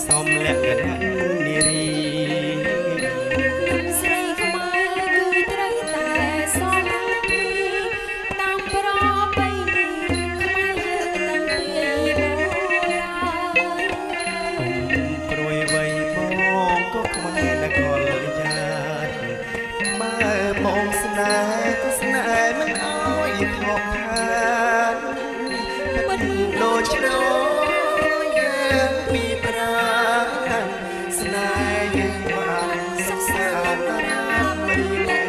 សូមលក្ខណៈនារីស្រីខ្មែរគឺត្រូវតែសមតាមប្រពៃណីខ្មែរយើងតាំងពីបុរាណកុំព្រួយវ័យបងក៏ខ្មែរនគរយ៉ាតបើបងស្នេហ៍ក៏ស្នេហ៍មិនអោយខកខានមិនដូចឆ្នោយើងពីប្រាស្នេហ៍យើងបានសិក្សារាមរីមែ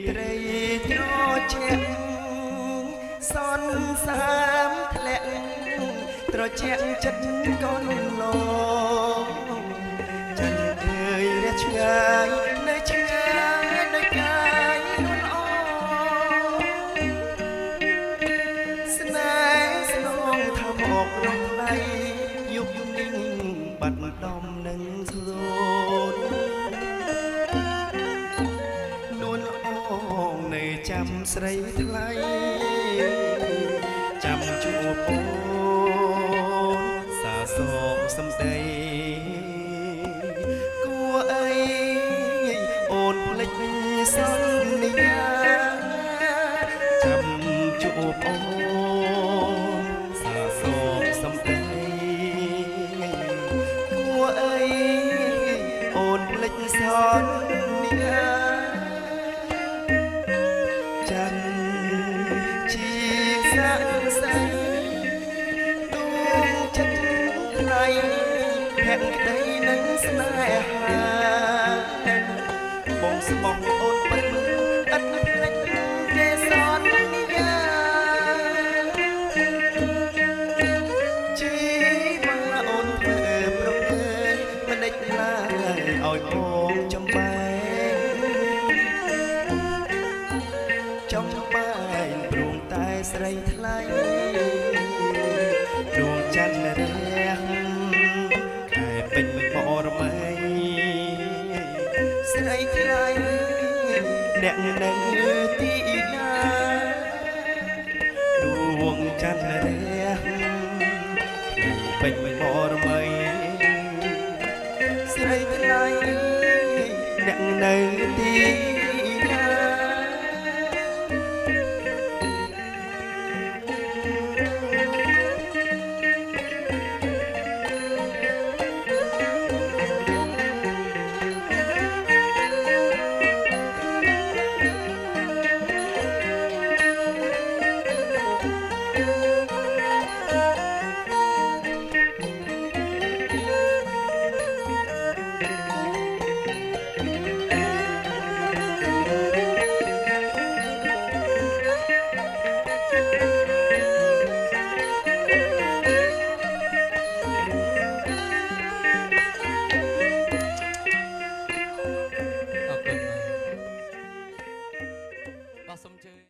ត្រីត្រជាក់សនសាមធ្លាក់ត្រជាក់ចិត្តកូនឡងចិនអើយរះឆ្ងាយនៅឆ្ងាយនៅកាយនួនអស្នេហ៍ស្នងថាមករំថ្លៃយុគនេះបាត់ដំនឹងស្លូតនៅចាំស្រីថ្លៃចាំជួបអូនសាសងសំដីគួរអីអូនភ្លេចសន្យាចាំជួបអូនសាសងសំដីគួរអីអូនភ្លេចសន្យាจันชีสังสรรดวงจันทร์ไกลแห่งใดนั้นสนายหาบ่งสมองโอนเป็นอัดเพลงเกสรนิยาชีมาโอนเพื่อปรบเกยมันได้ลาเอาโองจำไปចំបាយព្រមតែស្រីថ្លៃដួងច័ន្ទរះខែពេញបរមីស្រីថ្លៃអ្នកនៅទីណាដួងច័ន្ទរះពេញបរមីស្រីថ្លៃអ្នកនៅទី